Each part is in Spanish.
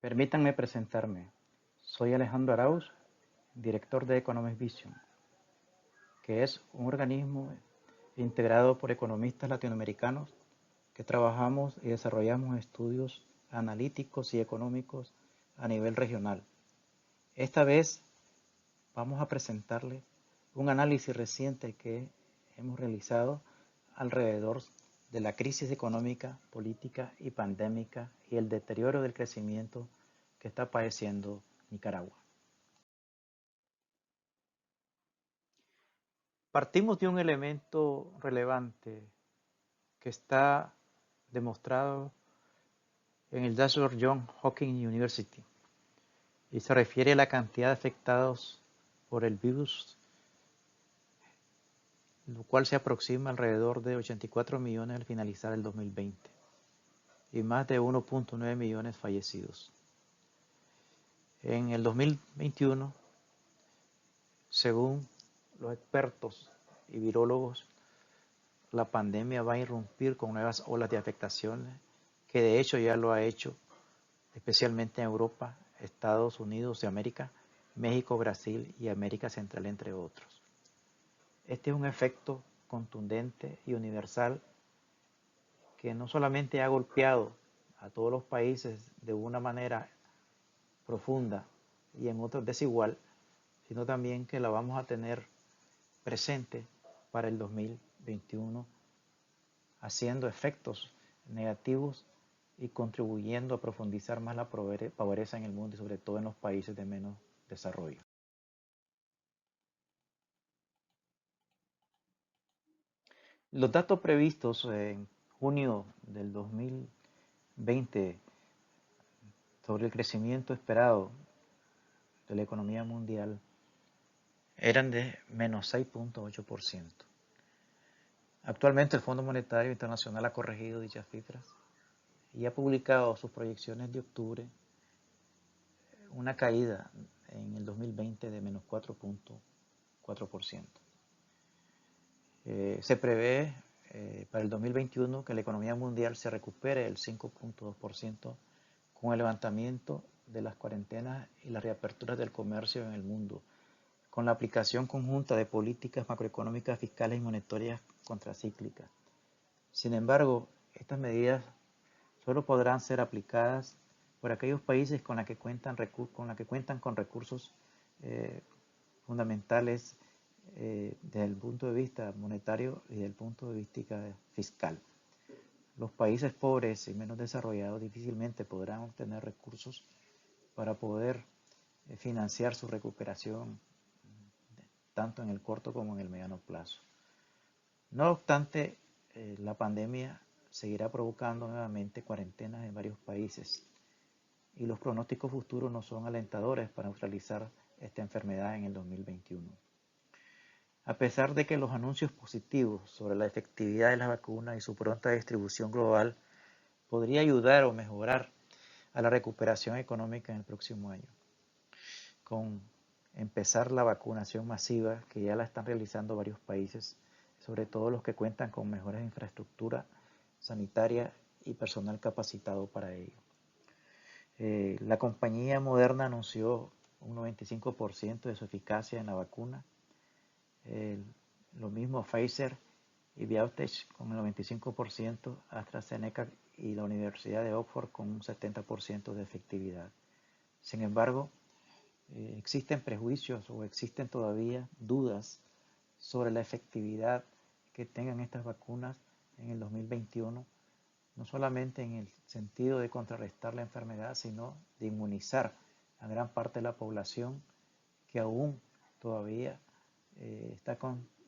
Permítanme presentarme. Soy Alejandro Arauz, director de Economist Vision, que es un organismo integrado por economistas latinoamericanos que trabajamos y desarrollamos estudios analíticos y económicos a nivel regional. Esta vez vamos a presentarle un análisis reciente que hemos realizado alrededor de la crisis económica, política y pandémica y el deterioro del crecimiento que está padeciendo Nicaragua. Partimos de un elemento relevante que está demostrado en el dashboard Johns Hopkins University y se refiere a la cantidad de afectados por el virus, lo cual se aproxima alrededor de 84 millones al finalizar el 2020 y más de 1.9 millones fallecidos. En el 2021, según los expertos y virólogos, la pandemia va a irrumpir con nuevas olas de afectaciones, que de hecho ya lo ha hecho, especialmente en Europa, Estados Unidos de América, México, Brasil y América Central, entre otros. Este es un efecto contundente y universal que no solamente ha golpeado a todos los países de una manera profunda y en otros desigual, sino también que la vamos a tener presente para el 2021, haciendo efectos negativos y contribuyendo a profundizar más la pobreza en el mundo y sobre todo en los países de menos desarrollo. Los datos previstos en junio del 2020 sobre el crecimiento esperado de la economía mundial eran de menos 6.8%. Actualmente el Fondo Monetario Internacional ha corregido dichas cifras y ha publicado sus proyecciones de octubre, una caída en el 2020 de menos 4.4%. Se prevé para el 2021 que la economía mundial se recupere el 5.2% con el levantamiento de las cuarentenas y las reaperturas del comercio en el mundo, con la aplicación conjunta de políticas macroeconómicas, fiscales y monetarias contracíclicas. Sin embargo, estas medidas solo podrán ser aplicadas por aquellos países con la que cuentan con recursos fundamentales desde el punto de vista monetario y desde el punto de vista fiscal. Los países pobres y menos desarrollados difícilmente podrán obtener recursos para poder financiar su recuperación tanto en el corto como en el mediano plazo. No obstante, la pandemia seguirá provocando nuevamente cuarentenas en varios países y los pronósticos futuros no son alentadores para neutralizar esta enfermedad en el 2021. A pesar de que los anuncios positivos sobre la efectividad de las vacunas y su pronta distribución global podría ayudar o mejorar a la recuperación económica en el próximo año, con empezar la vacunación masiva que ya la están realizando varios países, sobre todo los que cuentan con mejores infraestructura sanitaria y personal capacitado para ello. La compañía Moderna anunció un 95% de su eficacia en la vacuna. Lo mismo Pfizer y BioNTech con el 95%, AstraZeneca y la Universidad de Oxford con un 70% de efectividad. Sin embargo, existen prejuicios o existen todavía dudas sobre la efectividad que tengan estas vacunas en el 2021, no solamente en el sentido de contrarrestar la enfermedad, sino de inmunizar a gran parte de la población que aún todavía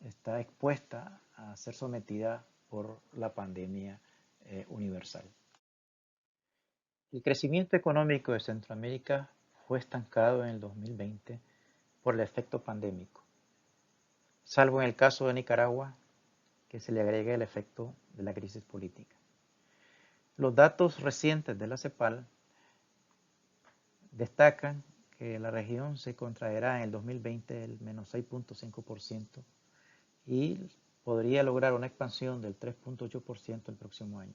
está expuesta a ser sometida por la pandemia universal. El crecimiento económico de Centroamérica fue estancado en el 2020 por el efecto pandémico, salvo en el caso de Nicaragua, que se le agrega el efecto de la crisis política. Los datos recientes de la CEPAL destacan que la región se contraerá en el 2020 el menos 6.5% y podría lograr una expansión del 3.8% el próximo año.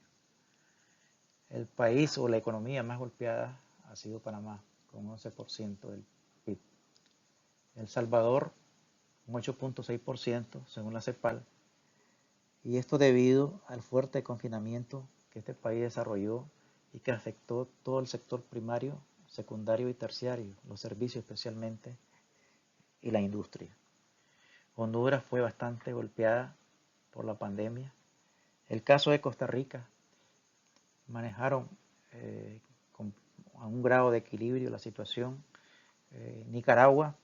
El país o la economía más golpeada ha sido Panamá, con 11% del PIB. El Salvador, un 8.6% según la CEPAL, y esto debido al fuerte confinamiento que este país desarrolló y que afectó todo el sector primario, secundario y terciario, los servicios especialmente, y la industria. Honduras fue bastante golpeada por la pandemia. El caso de Costa Rica, manejaron a un grado de equilibrio la situación. Nicaragua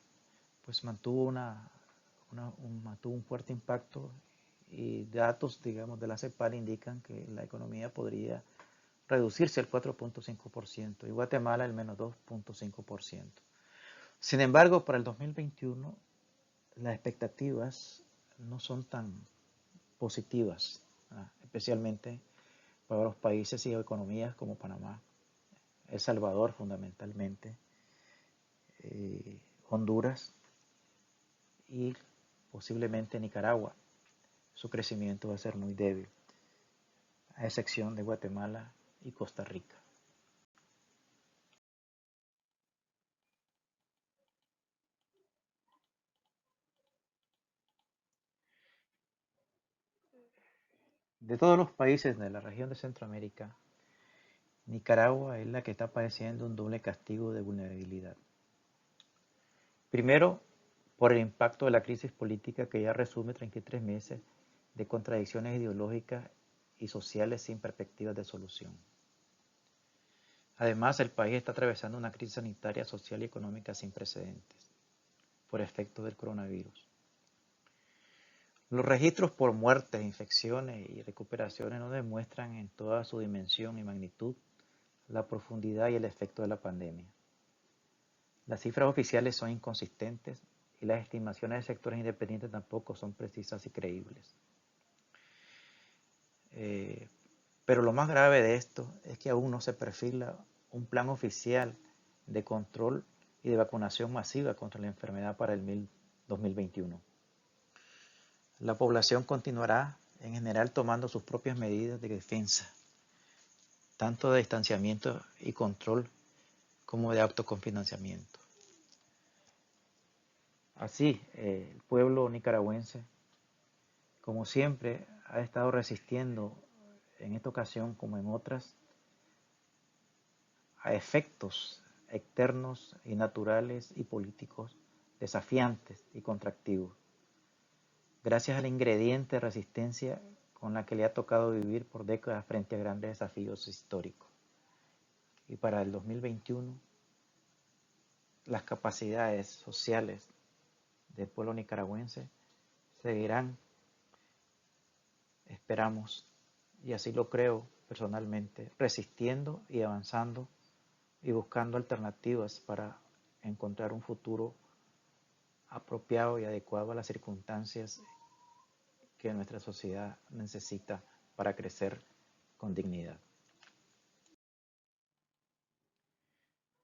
pues mantuvo un fuerte impacto, y datos, digamos, de la CEPAL indican que la economía podría reducirse al 4.5% y Guatemala el menos 2.5%. Sin embargo, para el 2021 las expectativas no son tan positivas, especialmente para los países y economías como Panamá, El Salvador fundamentalmente, Honduras y posiblemente Nicaragua. Su crecimiento va a ser muy débil, a excepción de Guatemala y Costa Rica. De todos los países de la región de Centroamérica, Nicaragua es la que está padeciendo un doble castigo de vulnerabilidad. Primero, por el impacto de la crisis política que ya resume 33 meses de contradicciones ideológicas y sociales sin perspectivas de solución. Además, el país está atravesando una crisis sanitaria, social y económica sin precedentes por efecto del coronavirus. Los registros por muertes, infecciones y recuperaciones no demuestran en toda su dimensión y magnitud la profundidad y el efecto de la pandemia. Las cifras oficiales son inconsistentes y las estimaciones de sectores independientes tampoco son precisas y creíbles. Pero lo más grave de esto es que aún no se perfila un plan oficial de control y de vacunación masiva contra la enfermedad para el 2021. La población continuará en general tomando sus propias medidas de defensa, tanto de distanciamiento y control como de autoconfinanciamiento. Así, el pueblo nicaragüense, como siempre, ha estado resistiendo en esta ocasión como en otras a efectos externos y naturales y políticos desafiantes y contractivos, gracias al ingrediente de resistencia con la que le ha tocado vivir por décadas frente a grandes desafíos históricos. Y para el 2021, las capacidades sociales del pueblo nicaragüense seguirán, esperamos, y así lo creo personalmente, resistiendo y avanzando y buscando alternativas para encontrar un futuro apropiado y adecuado a las circunstancias que nuestra sociedad necesita para crecer con dignidad.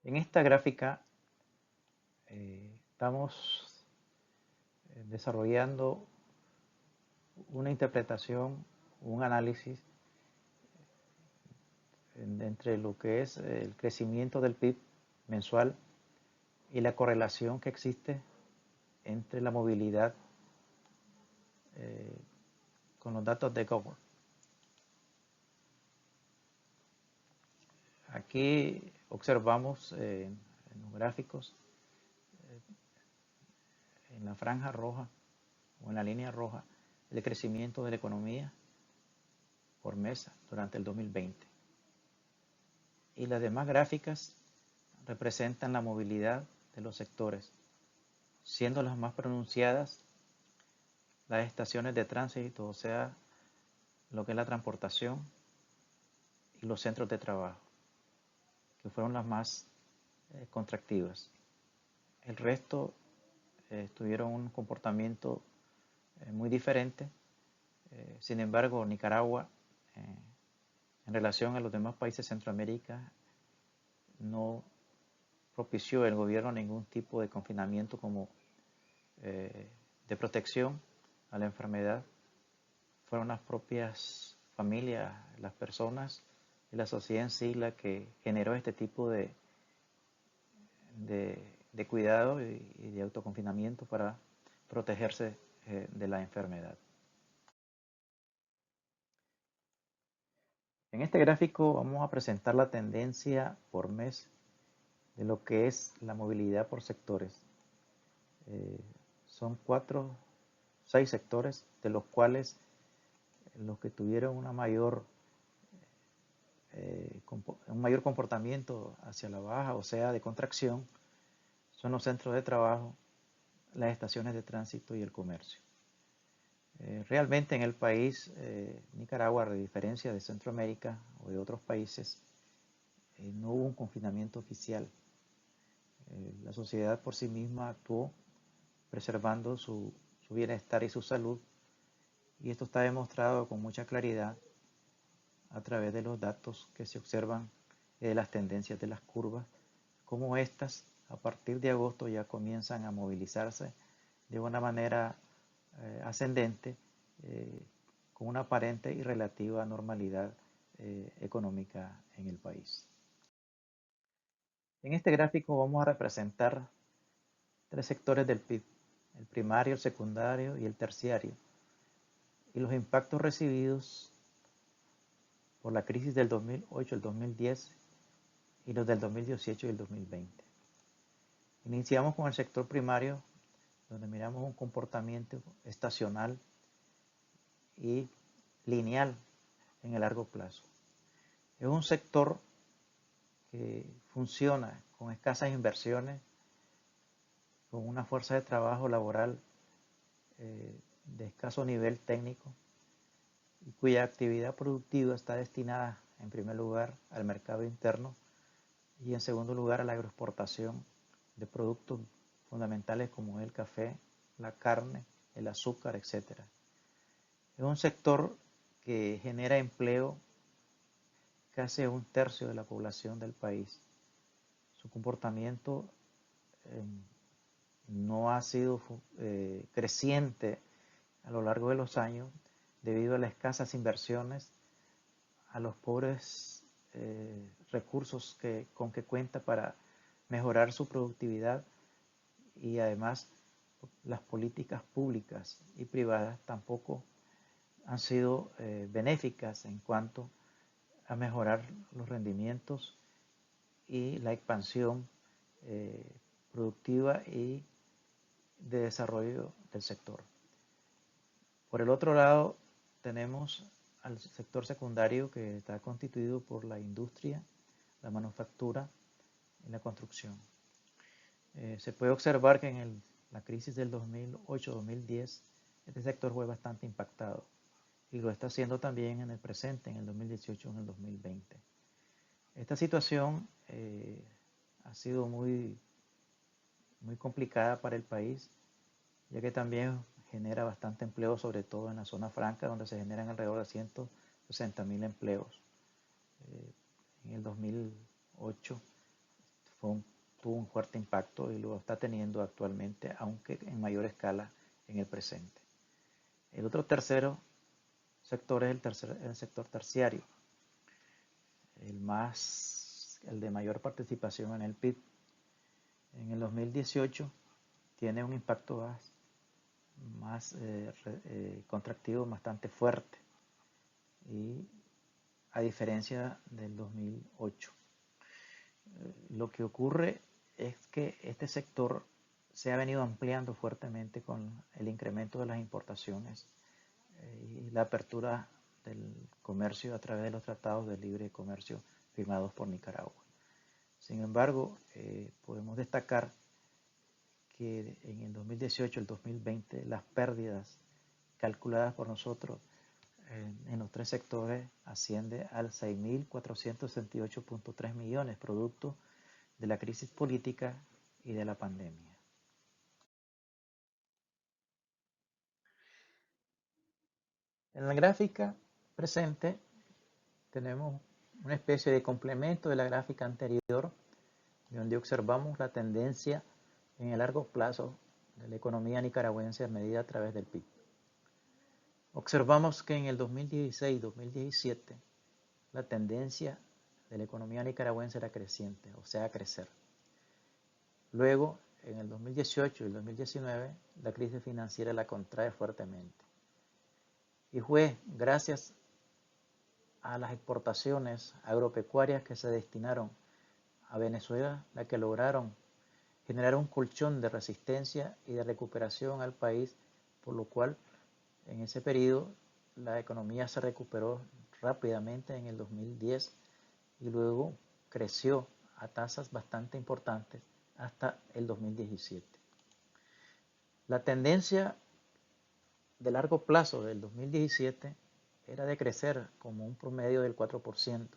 En esta gráfica estamos desarrollando una interpretación, un análisis entre lo que es el crecimiento del PIB mensual y la correlación que existe entre la movilidad con los datos de Google. Aquí observamos en los gráficos, en la franja roja o en la línea roja, el crecimiento de la economía por mes durante el 2020. Y las demás gráficas representan la movilidad de los sectores, siendo las más pronunciadas las estaciones de tránsito, o sea, lo que es la transportación y los centros de trabajo, que fueron las más contractivas. El resto tuvieron un comportamiento muy diferente. Sin embargo, Nicaragua, en relación a los demás países de Centroamérica, no propició el gobierno ningún tipo de confinamiento como de protección a la enfermedad. Fueron las propias familias, las personas y la sociedad en sí la que generó este tipo de de cuidado y de autoconfinamiento para protegerse de la enfermedad. En este gráfico vamos a presentar la tendencia por mes de lo que es la movilidad por sectores. Son 6 sectores, de los cuales los que tuvieron un mayor comportamiento hacia la baja, o sea, de contracción, son los centros de trabajo, las estaciones de tránsito y el comercio. Realmente en el país, Nicaragua, a diferencia de Centroamérica o de otros países, no hubo un confinamiento oficial. La sociedad por sí misma actuó preservando su bienestar y su salud, y esto está demostrado con mucha claridad a través de los datos que se observan de las tendencias de las curvas, como estas a partir de agosto ya comienzan a movilizarse de una manera ascendente, con una aparente y relativa normalidad económica en el país. En este gráfico vamos a representar 3 sectores del PIB, el primario, el secundario y el terciario, y los impactos recibidos por la crisis del 2008, el 2010 y los del 2018 y el 2020. Iniciamos con el sector primario, donde miramos un comportamiento estacional y lineal en el largo plazo. Es un sector que funciona con escasas inversiones, con una fuerza de trabajo laboral de escaso nivel técnico y cuya actividad productiva está destinada en primer lugar al mercado interno y en segundo lugar a la agroexportación de productos fundamentales como el café, la carne, el azúcar, etc. Es un sector que genera empleo casi a 1/3 de la población del país. Su comportamiento no ha sido creciente a lo largo de los años debido a las escasas inversiones, a los pobres recursos con que cuenta para mejorar su productividad, y además las políticas públicas y privadas tampoco han sido benéficas en cuanto a mejorar los rendimientos y la expansión productiva y de desarrollo del sector. Por el otro lado, tenemos al sector secundario, que está constituido por la industria, la manufactura y la construcción. Se puede observar que en la crisis del 2008-2010 este sector fue bastante impactado y lo está haciendo también en el presente, en el 2018 y en el 2020. Esta situación ha sido muy complicada para el país, ya que también genera bastante empleo, sobre todo en la zona franca, donde se generan alrededor de 160.000 empleos. En el 2008 tuvo un fuerte impacto y lo está teniendo actualmente, aunque en mayor escala en el presente. El otro tercero sector es el sector terciario, el de mayor participación en el PIB. En el 2018 tiene un impacto más contractivo bastante fuerte, y a diferencia del 2008. Lo que ocurre es que este sector se ha venido ampliando fuertemente con el incremento de las importaciones y la apertura del comercio a través de los tratados de libre comercio firmados por Nicaragua. Sin embargo, podemos destacar que en el 2018 y el 2020 las pérdidas calculadas por nosotros en los 3 sectores asciende al 6.468.3 millones, producto de la crisis política y de la pandemia. En la gráfica presente tenemos una especie de complemento de la gráfica anterior, donde observamos la tendencia en el largo plazo de la economía nicaragüense medida a través del PIB. Observamos que en el 2016-2017 la tendencia de la economía nicaragüense era creciente, o sea, a crecer. Luego, en el 2018 y el 2019, la crisis financiera la contrae fuertemente. Y fue gracias a las exportaciones agropecuarias que se destinaron a Venezuela la que lograron generar un colchón de resistencia y de recuperación al país, por lo cual en ese periodo la economía se recuperó rápidamente en el 2010 y luego creció a tasas bastante importantes hasta el 2017. La tendencia de largo plazo del 2017 era de crecer como un promedio del 4%.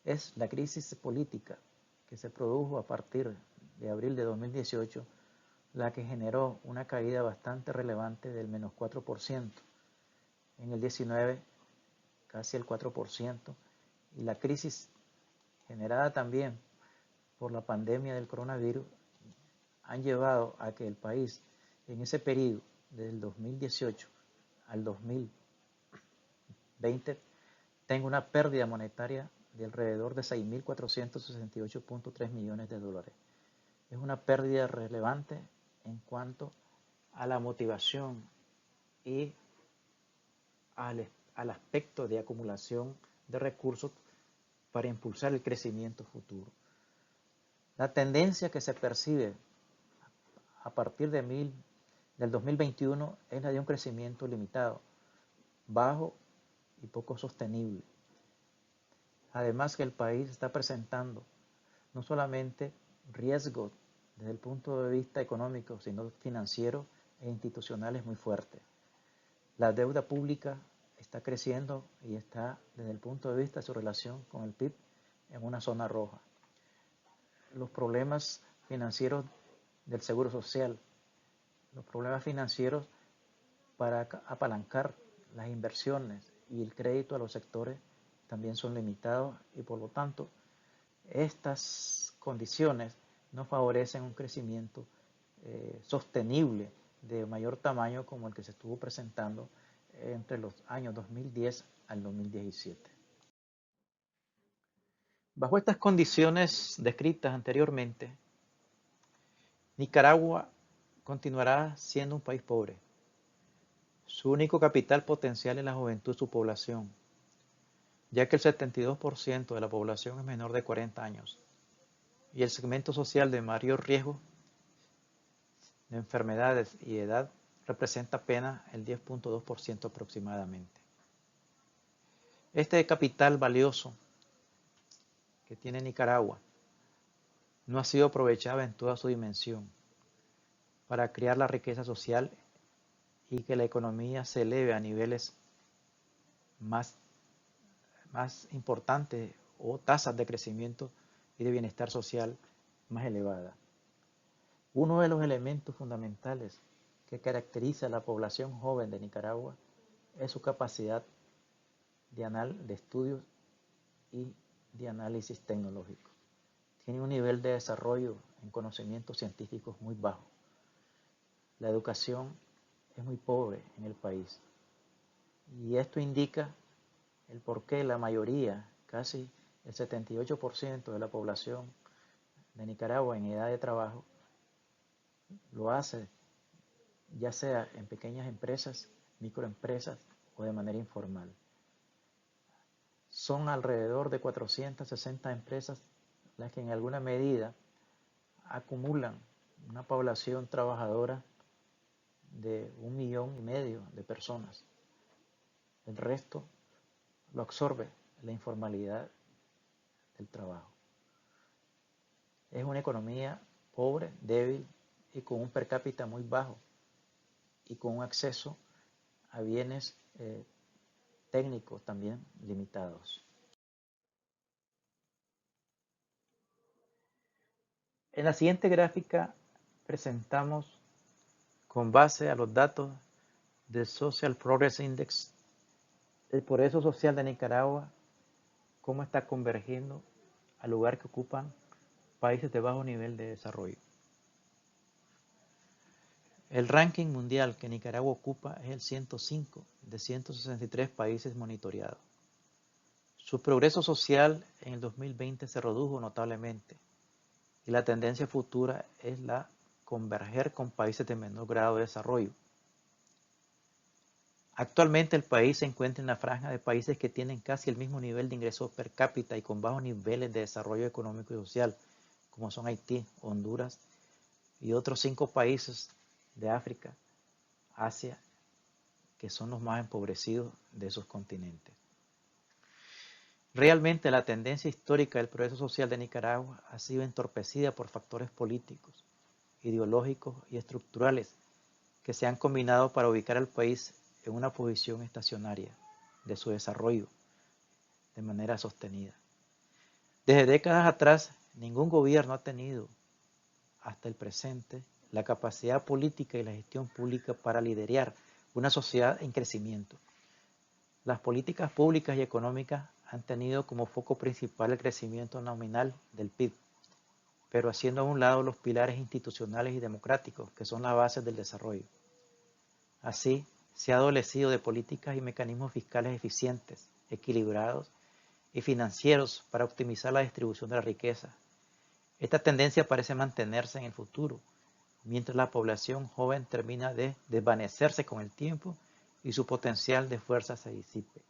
Es la crisis política que se produjo a partir de abril de 2018 la que generó una caída bastante relevante del menos 4%. En el 19 casi el 4%, y la crisis generada también por la pandemia del coronavirus han llevado a que el país en ese periodo del 2018 al 2020 tenga una pérdida monetaria de alrededor de 6.468.3 millones de dólares. Es una pérdida relevante en cuanto a la motivación y al aspecto de acumulación de recursos para impulsar el crecimiento futuro. La tendencia que se percibe a partir del 2021 es la de un crecimiento limitado, bajo y poco sostenible. Además que el país está presentando no solamente riesgos desde el punto de vista económico, sino financiero e institucionales muy fuertes. La deuda pública está creciendo y está desde el punto de vista de su relación con el PIB en una zona roja. Los problemas financieros del Seguro Social, los problemas financieros para apalancar las inversiones y el crédito a los sectores también son limitados y por lo tanto estas condiciones no favorecen un crecimiento sostenible de mayor tamaño como el que se estuvo presentando entre los años 2010 al 2017. Bajo estas condiciones descritas anteriormente, Nicaragua continuará siendo un país pobre. Su único capital potencial es la juventud, su población, ya que el 72% de la población es menor de 40 años y el segmento social de mayor riesgo de enfermedades y edad representa apenas el 10.2% aproximadamente. Este capital valioso que tiene Nicaragua no ha sido aprovechado en toda su dimensión para crear la riqueza social y que la economía se eleve a niveles más importantes o tasas de crecimiento y de bienestar social más elevadas. Uno de los elementos fundamentales que caracteriza a la población joven de Nicaragua es su capacidad de estudios y de análisis tecnológico. Tiene un nivel de desarrollo en conocimientos científicos muy bajo. La educación es muy pobre en el país y esto indica el por qué la mayoría, casi el 78% de la población de Nicaragua en edad de trabajo lo hace ya sea en pequeñas empresas, microempresas o de manera informal. Son alrededor de 460 empresas las que en alguna medida acumulan una población trabajadora de 1,5 millones de personas. El resto lo absorbe la informalidad del trabajo. Es una economía pobre, débil y con un per cápita muy bajo y con un acceso a bienes técnicos también limitados. En la siguiente gráfica presentamos, con base a los datos del Social Progress Index, el progreso social de Nicaragua, cómo está convergiendo al lugar que ocupan países de bajo nivel de desarrollo. El ranking mundial que Nicaragua ocupa es el 105 de 163 países monitoreados. Su progreso social en el 2020 se redujo notablemente y la tendencia futura es la converger con países de menor grado de desarrollo. Actualmente el país se encuentra en la franja de países que tienen casi el mismo nivel de ingresos per cápita y con bajos niveles de desarrollo económico y social, como son Haití, Honduras y otros 5 países de África, Asia, que son los más empobrecidos de esos continentes. Realmente la tendencia histórica del progreso social de Nicaragua ha sido entorpecida por factores políticos, ideológicos y estructurales que se han combinado para ubicar al país en una posición estacionaria de su desarrollo de manera sostenida. Desde décadas atrás, ningún gobierno ha tenido hasta el presente la capacidad política y la gestión pública para liderar una sociedad en crecimiento. Las políticas públicas y económicas han tenido como foco principal el crecimiento nominal del PIB, pero haciendo a un lado los pilares institucionales y democráticos, que son las bases del desarrollo. Así, se ha adolecido de políticas y mecanismos fiscales eficientes, equilibrados y financieros para optimizar la distribución de la riqueza. Esta tendencia parece mantenerse en el futuro, mientras la población joven termina de desvanecerse con el tiempo y su potencial de fuerza se disipe.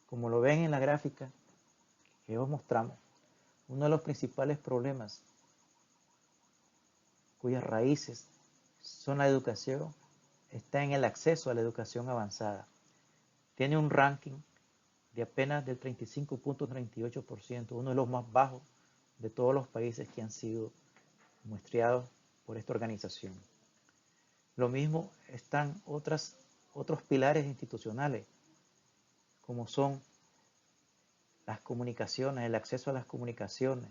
Como lo ven en la gráfica que os mostramos, uno de los principales problemas cuyas raíces son la educación está en el acceso a la educación avanzada. Tiene un ranking de apenas del 35.38%, uno de los más bajos de todos los países que han sido muestreados por esta organización. Lo mismo están otros pilares institucionales, como son las comunicaciones, el acceso a las comunicaciones,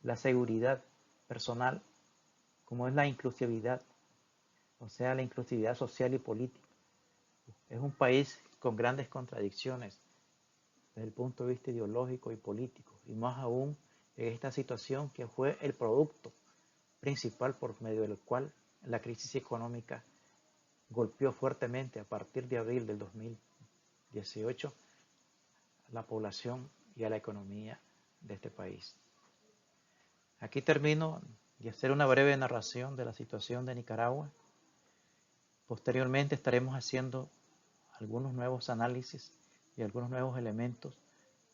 la seguridad personal, como es la inclusividad, o sea, la inclusividad social y política. Es un país con grandes contradicciones desde el punto de vista ideológico y político, y más aún en esta situación que fue el producto principal por medio del cual la crisis económica golpeó fuertemente a partir de abril del 2018 a la población y a la economía de este país. Aquí termino de hacer una breve narración de la situación de Nicaragua. Posteriormente estaremos haciendo algunos nuevos análisis y algunos nuevos elementos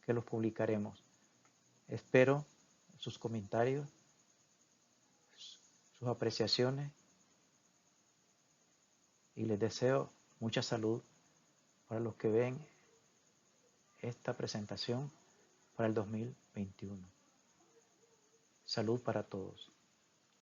que los publicaremos. Espero sus comentarios, sus apreciaciones y les deseo mucha salud para los que ven esta presentación para el 2021. Salud para todos.